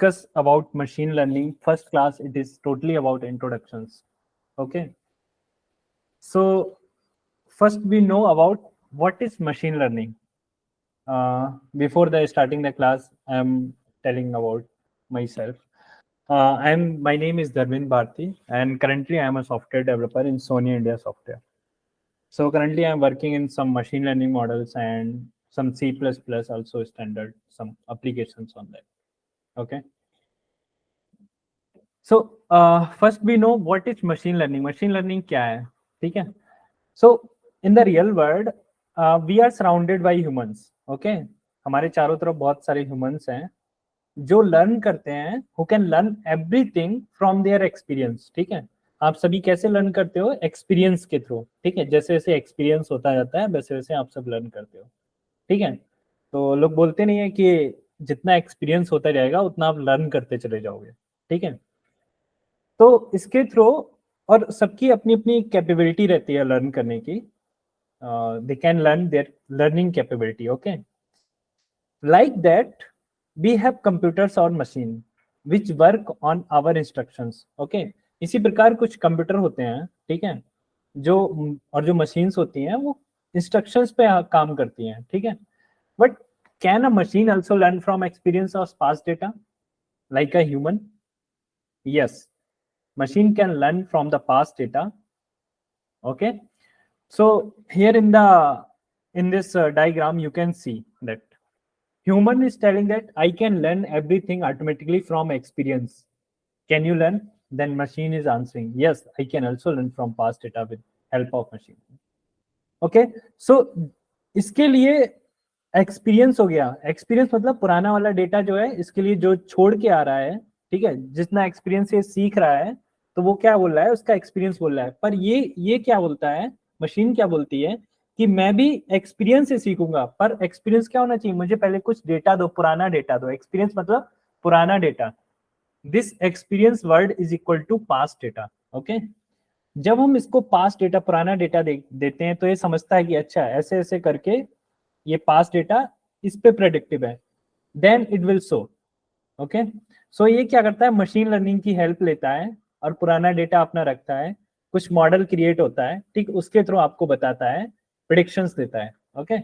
discuss about machine learning. First class, it is totally about introductions. Okay. So first we know about what is machine learning. Before the starting the class, I'm telling about myself. My name is Dharmin Bharti, and currently I'm a software developer in Sony India Software. So currently I'm working in some machine learning models and some C++ also standard, some applications on that. Okay. So first we know what is machine learning. Machine learning क्या है, ठीक है? So in the real world, we are surrounded by humans. Okay, हमारे चारों तरफ बहुत सारे humans हैं जो लर्न करते हैं, who can learn everything from their experience. ठीक है, आप सभी कैसे लर्न करते हो? एक्सपीरियंस के थ्रू. ठीक है, जैसे जैसे एक्सपीरियंस होता जाता है वैसे वैसे आप सब लर्न करते हो. ठीक है, तो लोग बोलते नहीं है कि जितना एक्सपीरियंस होता जाएगा उतना आप लर्न करते चले जाओगे. ठीक है, तो इसके थ्रू, और सबकी अपनी अपनी कैपेबिलिटी रहती है लर्न करने की. They can learn their learning capability. Okay, like that we have computers और machine which work on our instructions. Okay, इसी प्रकार कुछ कंप्यूटर होते हैं, ठीक है, जो और जो मशीन्स होती हैं वो इंस्ट्रक्शंस पे काम करती हैं. ठीक है, but can a machine also learn from experience of past data like a human? Yes, machine can learn from the past data. Okay, so here in this diagram you can see that human is telling that I can learn everything automatically from experience. Can you learn? Then machine is answering, yes, I can also learn from past data with help of machine. Okay, so इसके लिए experience हो गया. Experience मतलब पुराना वाला data जो है इसके लिए जो छोड़ के आ रहा है. ठीक है, जितना एक्सपीरियंस से सीख रहा है तो वो क्या बोल रहा है? उसका एक्सपीरियंस बोल रहा है. पर ये क्या बोलता है? मशीन क्या बोलती है कि मैं भी एक्सपीरियंस से सीखूंगा, पर एक्सपीरियंस क्या होना चाहिए? मुझे पहले कुछ डेटा दो, पुराना डेटा दो. एक्सपीरियंस मतलब पुराना data. This experience word is equal to past data. Okay, जब हम इसको पास्ट डेटा, पुराना डेटा देते हैं तो ये समझता है कि अच्छा ऐसे ऐसे करके ये पास्ट डेटा इस पे प्रेडिक्टिव है, then it will show. Okay, so ये क्या करता है? मशीन लर्निंग की हेल्प लेता है और पुराना डेटा अपना रखता है, कुछ मॉडल क्रिएट होता है, ठीक, उसके थ्रू आपको बताता है, प्रेडिक्शंस देता है. ओके,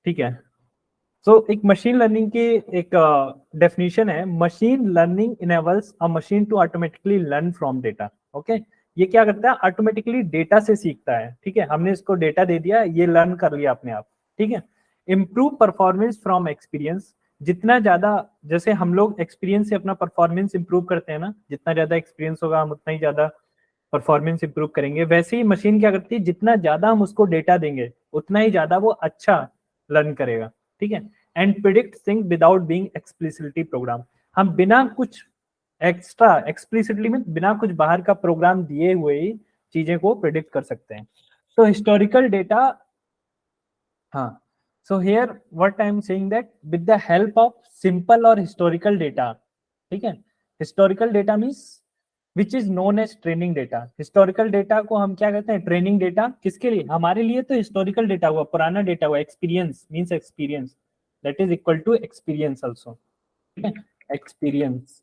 ठीक है. सो एक मशीन लर्निंग की एक डेफिनेशन है, machine learning enables a machine to automatically learn from data. Okay, ये क्या करता है? ऑटोमेटिकली डेटा से सीखता है. ठीक है, हमने इसको डेटा दे दिया, ये लर्न कर लिया अपने आप. ठीक है, इम्प्रूव परफॉर्मेंस फ्रॉम एक्सपीरियंस. जितना ज्यादा, जैसे हम लोग एक्सपीरियंस से अपना परफॉर्मेंस इंप्रूव करते हैं ना, जितना ज्यादा एक्सपीरियंस होगा हम उतना ही ज्यादा परफॉर्मेंस इंप्रूव करेंगे. वैसे ही मशीन क्या करती है? जितना ज्यादा हम उसको डेटा देंगे उतना ही ज्यादा वो अच्छा लर्न करेगा. ठीक है, and predict thing without being explicitly program. हम बिना कुछ एक्स्ट्रा एक्सप्लिसिटली में, बिना कुछ बाहर का प्रोग्राम दिए हुए ही चीजें को प्रिडिक्ट कर सकते हैं. तो हिस्टोरिकल डेटा, हाँ, so here what I am saying that with the help of simple or historical data, ठीक है, historical data means which is known as training data. historical data को हम क्या कहते हैं? Training data. किसके लिए? हमारे लिए तो historical data हुआ, पुराना डेटा हुआ. experience means experience, that is equal to experience also. ठीक है, experience,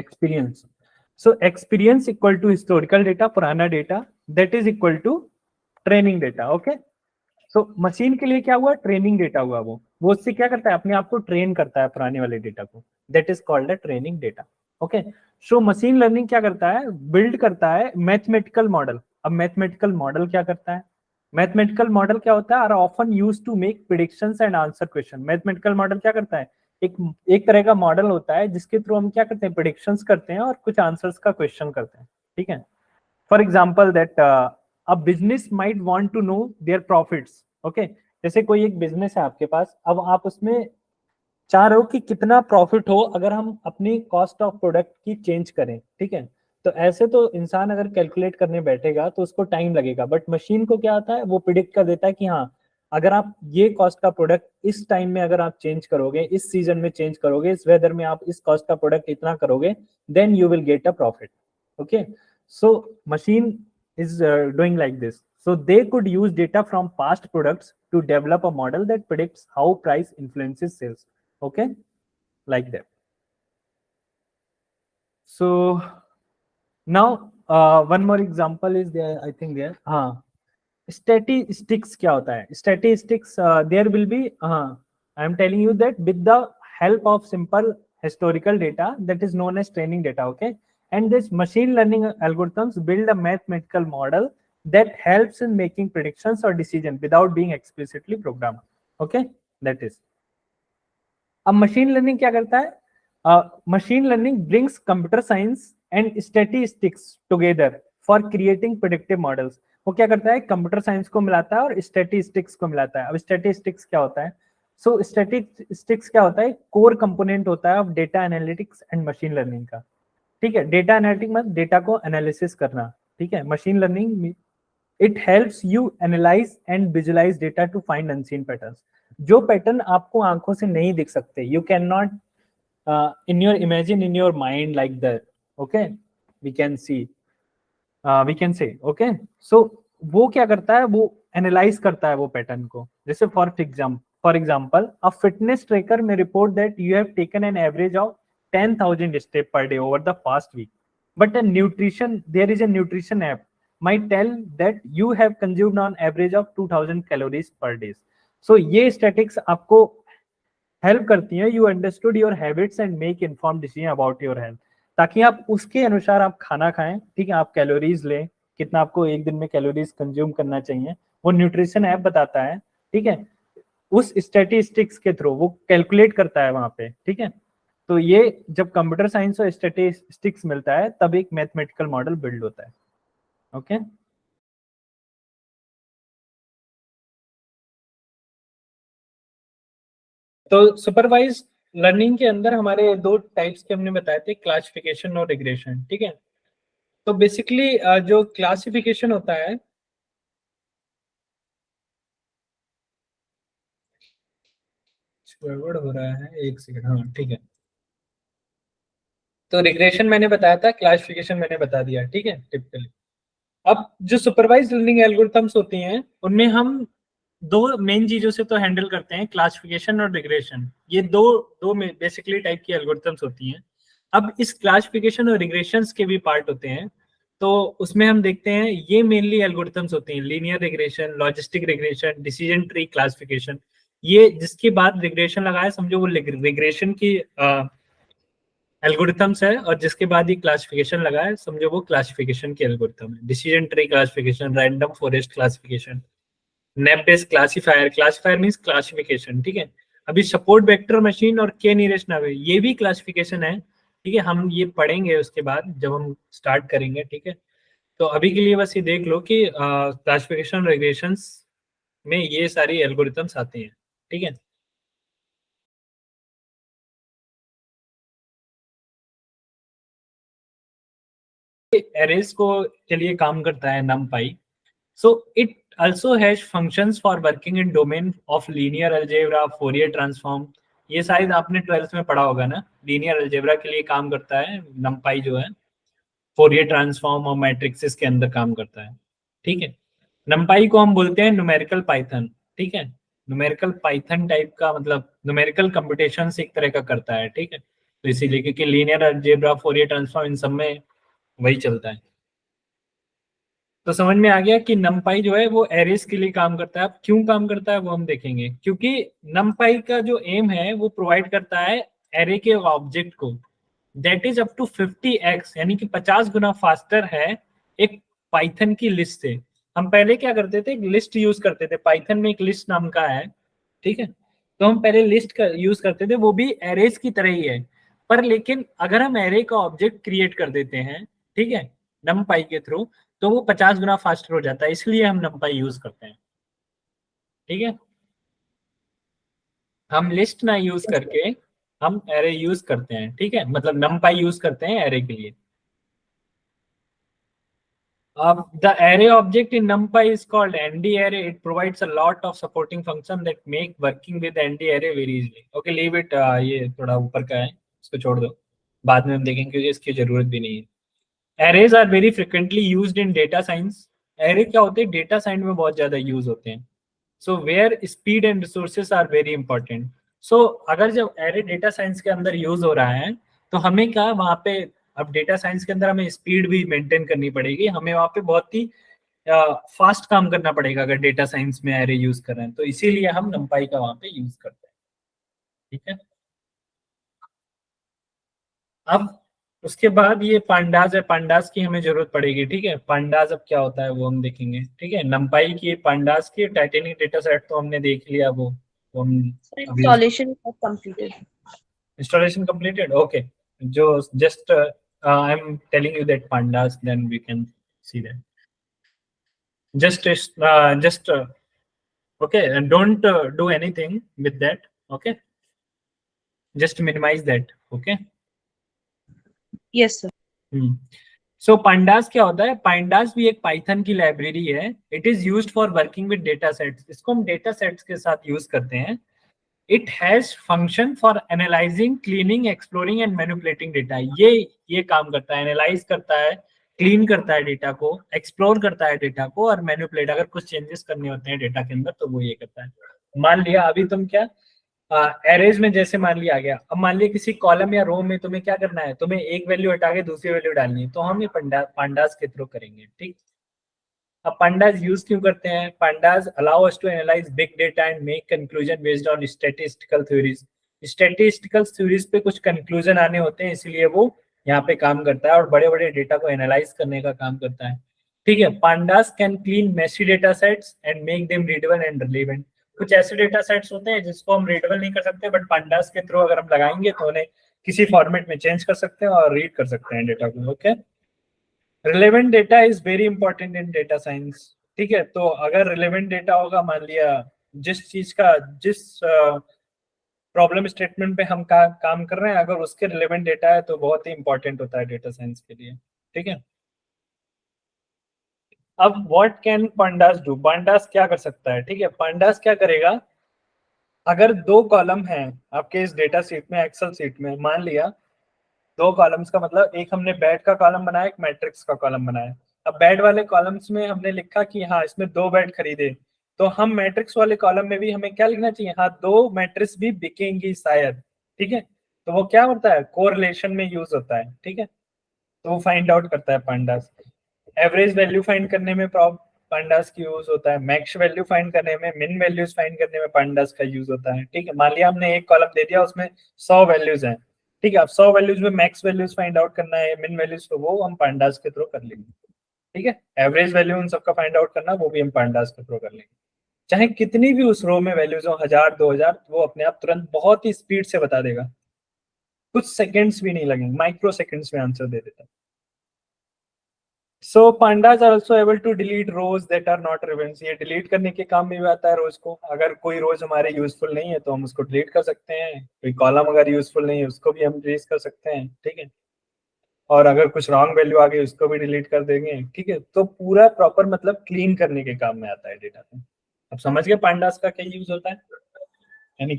experience. So experience equal to historical data, पुराना data, that is equal to training data. Okay, so machine के लिए क्या हुआ? ट्रेनिंग डेटा हुआ. वो उससे क्या करता है? अपने आप को ट्रेन करता है पुराने वाले डेटा को. That is called a training data. Okay, so machine learning क्या करता है? बिल्ड करता है मैथमेटिकल मॉडल. अब मैथमेटिकल मॉडल क्या करता है? मैथमेटिकल मॉडल क्या होता है? Are often used to make predictions and answer question. Mathematical model क्या करता है? एक तरह का मॉडल होता है जिसके थ्रू हम क्या करते हैं? प्रेडिक्शंस करते हैं और कुछ आंसर्स का क्वेश्चन करते हैं. ठीक है, for example that a business might want to know their profits. Okay, जैसे कोई एक बिजनेस है आपके पास, अब आप उसमें चाह रहे हो कि कितना प्रॉफिट हो अगर हम अपनी कॉस्ट ऑफ प्रोडक्ट की चेंज करें. ठीक है, तो ऐसे तो इंसान अगर कैलकुलेट करने बैठेगा तो उसको टाइम लगेगा, बट मशीन को क्या आता है? वो प्रिडिक्ट कर देता है कि हाँ, अगर आप ये कॉस्ट का प्रोडक्ट इस टाइम में अगर आप चेंज करोगे, इस सीजन में चेंज करोगे, इस वेदर में आप इस कॉस्ट का प्रोडक्ट इतना करोगे, then you will get a profit. Okay, so machine is doing like this. So they could use data from past products to develop a model that predicts how price influences sales. Okay, like that. So now one more example is there, I think there. Statistics क्या होता है? Statistics, there will be, I am telling you that with the help of simple historical data that is known as training data, okay? And this machine learning algorithms build a mathematical model that helps in making predictions or decisions without being explicitly programmed, okay? That is. अब machine learning क्या करता है? Machine learning brings computer science and statistics together for creating predictive models. वो क्या करता है? Computer science को मिलाता है और स्टैटिस्टिक्स को मिलाता है। अब स्टैटिस्टिक्स क्या होता है? सो स्टैटिस्टिक्स क्या होता है? कोर कंपोनेंट होता है of data analytics and machine learning का। ठीक है, डेटा एनालिटिक्स मतलब डेटा को एनालिसिस करना। ठीक है, machine learning it helps you analyse and visualise data to find unseen patterns. जो पैटर्न आपको आंखों से नहीं दिख सकते, you can not in your imagine in your mind like that, okay, we can see, we can say, okay, so वो क्या करता है? वो एनालाइज करता है वो पैटर्न को। जैसे for example a fitness tracker में report that you have taken an average of 10,000 step per day over the past week, but a nutrition there is a nutrition app might tell that you have consumed on average of 2000 calories per day. So ये statics आपको help करती है, you understood your habits and make inform decision about your health, ताकि आप उसके अनुसार आप खाना खाएं। ठीक है, आप कैलोरीज लें, कितना आपको एक दिन में कैलोरीज कंज्यूम करना चाहिए, वो न्यूट्रिशन ऐप बताता है। ठीक है, उस स्टैटिस्टिक्स के थ्रू वो कैलकुलेट करता है वहां पे। ठीक है, तो ये जब कंप्यूटर साइंस और स्टैटिस्टिक्स मिलता है तब एक मैथमेटिकल मॉडल बिल्ड होता है। ओके तो सुपरवाइज लर्निंग के अंदर हमारे दो टाइप्स के हमने बताए थे, क्लासिफिकेशन और रिग्रेशन। ठीक है, तो बेसिकली जो क्लासिफिकेशन होता है, गड़बड़ हो रहा है, एक सेकंड, हाँ ठीक है। तो रिग्रेशन मैंने बताया था, क्लासिफिकेशन मैंने बता दिया। ठीक है, टिपिकली अब जो सुपरवाइज लर्निंग एल्गोरिथम्स होती हैं उनमें हम दो मेन चीजों से तो हैंडल करते हैं, क्लासिफिकेशन और रिग्रेशन। ये दो दो बेसिकली टाइप की एल्गोरिथम्स होती हैं। अब इस क्लासिफिकेशन और रिग्रेशंस के भी पार्ट होते हैं, तो उसमें हम देखते हैं ये मेनली एल्गोरिथम्स होती हैं, linear regression, logistic regression, decision tree classification. ये जिसके बाद रिग्रेशन लगाया समझो वो रिग्रेशन की एल्गोरिथम्स है, और जिसके बाद ये क्लासिफिकेशन लगाया समझो वो क्लासिफिकेशन की एल्गोरिथम है। Decision tree classification, random forest classification, nap based classifier, classifier means classification. ठीक है, अभी सपोर्ट वेक्टर मशीन और के नियरेस्ट नावे ये भी क्लासिफिकेशन है। ठीक है, हम ये पढ़ेंगे उसके बाद जब हम स्टार्ट करेंगे। ठीक है, तो अभी के लिए बस ये देख लो कि क्लासिफिकेशन रिग्रेशंस में ये सारी एल्गोरिथम्स आती हैं। ठीक है, एरेज को के लिए काम करता है numpy। So it also has functions for working in domain of linear algebra, Fourier transform। ये शायद आपने 12th में पढ़ा होगा ना, लीनियर अलजेब्रा के लिए काम करता है numpy जो है, फोरियर ट्रांसफॉर्म और मैट्रिक्सेस के अंदर काम करता है। ठीक है, numpy को हम बोलते हैं न्यूमेरिकल पाइथन। ठीक है, न्यूमेरिकल पाइथन टाइप का, मतलब न्यूमेरिकल कंप्यूटेशन एक तरह का करता है। ठीक है, तो इसीलिए क्योंकि linear algebra, Fourier transform in सब में वही चलता है। तो समझ में आ गया कि numpy जो है वो एरेस के लिए काम करता है। अब क्यों काम करता है वो हम देखेंगे, क्योंकि numpy का जो एम है वो प्रोवाइड करता है एरे के ऑब्जेक्ट को that is up to 50x, यानी कि 50 गुना फास्टर है एक पाइथन की लिस्ट से। हम पहले क्या करते थे, एक लिस्ट यूज करते थे, पाइथन में एक लिस्ट नाम का है। ठीक है, तो हम पहले लिस्ट का यूज करते थे, वो भी एरेस की तरह ही है, पर लेकिन अगर हम एरे का ऑब्जेक्ट क्रिएट कर देते हैं, ठीक है, numpy के थ्रू, तो वो 50 गुना फास्टर हो जाता है, इसलिए हम numpy यूज करते हैं। ठीक है, हम लिस्ट ना यूज करके हम एरे यूज करते हैं। ठीक है, मतलब numpy यूज करते हैं एरे के लिए। The array object in NumPy is called ND-array. It provides a lot of supporting function that make working with ND-array very easy. Okay, leave it. ये थोड़ा ऊपर का है, इसको छोड़ दो, बाद में हम देखेंगे क्योंकि इसकी जरूरत भी नहीं है। Arrays are very frequently used in data science. Array क्या होते हैं, डेटा साइंस में बहुत ज्यादा यूज होते हैं। So where speed and resources are very important. So अगर जब एरे डेटा साइंस के अंदर यूज हो रहा है तो हमें क्या वहाँ पे, अब डेटा साइंस के अंदर हमें स्पीड भी मेंटेन करनी पड़ेगी, हमें वहाँ पे बहुत ही फास्ट काम करना पड़ेगा अगर डेटा साइंस में एरे यूज कर रहे हैं, तो इसीलिए हम numpy का वहाँ पे यूज करते हैं। ठीक है। अब उसके बाद ये पांडास है, पांडास की हमें जरूरत पड़ेगी। ठीक है, पांडास अब क्या होता है वो हम देखेंगे। ठीक है, numpy की, पांडास की, टाइटेनिक डेटा सेट तो हमने देख लिया, वो हम अभी Installation is completed. installation completed. Okay, जो just I'm telling you that pandas, then we can see that. Just okay, and don't do anything with that. Okay, just minimize that. Okay. Yes, sir. So pandas क्या होता है, pandas भी एक Python की library है। It is used for working with data sets, इसको हम data sets के साथ यूज करते हैं। It has function for analysing, cleaning, exploring and manipulating data. ये काम करता है, एनालाइज करता है, क्लीन करता है डेटा को, एक्सप्लोर करता है डेटा को, और मैनिपुलेट, अगर कुछ चेंजेस करने होते हैं डेटा के अंदर तो वो ये करता है। मान लिया अभी तुम क्या एरेज में जैसे मान लिया आ गया, अब मान लिया किसी कॉलम या रो में तुम्हें क्या करना है, तुम्हें एक वैल्यू हटा के दूसरी वैल्यू डालनी है, तो हम ये पांडास के थ्रू करेंगे। ठीक। अब pandas यूज क्यों करते हैं, pandas allow us to analyze big data and make conclusion based on statistical theories। statistical theories पे कुछ conclusion आने होते हैं, इसलिए वो यहाँ पे काम करता है और बड़े बड़े डेटा को एनालाइज करने का काम करता है। ठीक है, pandas can clean messy data sets and make them readable and relevant। कुछ ऐसे डेटा सेट्स होते हैं जिसको हम रीडेबल नहीं कर सकते, बट pandas के थ्रू अगर हम लगाएंगे तो उन्हें किसी फॉर्मेट में चेंज कर सकते हैं और रीड कर सकते हैं डेटा को। Okay, relevant data is very important in data science. ठीक है, तो अगर रिलेवेंट डेटा होगा, मान लिया जिस चीज का, जिस प्रॉब्लम स्टेटमेंट पे हम काम कर रहे हैं, अगर उसके रिलेवेंट डेटा है तो बहुत ही इंपॉर्टेंट होता है डेटा साइंस के लिए। ठीक है। अब what can pandas do, pandas क्या कर सकता है। ठीक है, pandas क्या करेगा, अगर दो कॉलम हैं आपके इस डेटा सीट में, एक्सेल सीट में, मान लिया दो कॉलम्स का मतलब, एक हमने बेड का कॉलम बनाया, एक मैट्रिक्स का कॉलम बनाया। अब बेड वाले कॉलम्स में हमने लिखा कि हाँ इसमें दो बेड खरीदे, तो हम मैट्रिक्स वाले कॉलम में भी हमें क्या लिखना चाहिए, हाँ दो मैट्रिक्स भी बिकेंगी शायद। ठीक है, तो वो क्या होता है, कोरिलेशन में यूज होता है। ठीक है, तो वो फाइंड आउट करता है pandas। एवरेज वैल्यू फाइंड करने में pandas की यूज होता है, मैक्स वैल्यू फाइंड करने में, मिन वैल्यूज फाइंड करने में pandas का यूज होता है। ठीक है, मान लिया हमने एक कॉलम दे दिया, उसमें 100 वैल्यूज हैं। ठीक है, अब 100 वैल्यूज में मैक्स वैल्यूज फाइंड आउट करना है, मिन वैल्यूज, तो वो हम pandas के थ्रू कर लेंगे। ठीक है, एवरेज वैल्यू उन सबका फाइंड आउट करना, वो भी हम pandas के थ्रू कर लेंगे। चाहे कितनी भी उस रो में वैल्यूज हो, 1000 2000, वो अपने आप तुरंत बहुत ही स्पीड से बता देगा, कुछ सेकंड्स भी नहीं लगेंगे, माइक्रो सेकंड्स में आंसर दे देता है। सो pandas are also able to delete rows that are not relevant। ये डिलीट करने के काम में भी आता है रोज को, अगर कोई रोज हमारे यूजफुल नहीं है तो हम उसको डिलीट कर सकते हैं, कोई कॉलम अगर यूजफुल नहीं है उसको भी हम डिलीट कर सकते हैं। ठीक है, और अगर कुछ रॉन्ग वैल्यू आ गई उसको भी डिलीट कर देंगे। ठीक है, तो पूरा प्रॉपर मतलब क्लीन करने के काम में आता है डेटा को। अब समझ गए pandas का क्या यूज होता है। एनी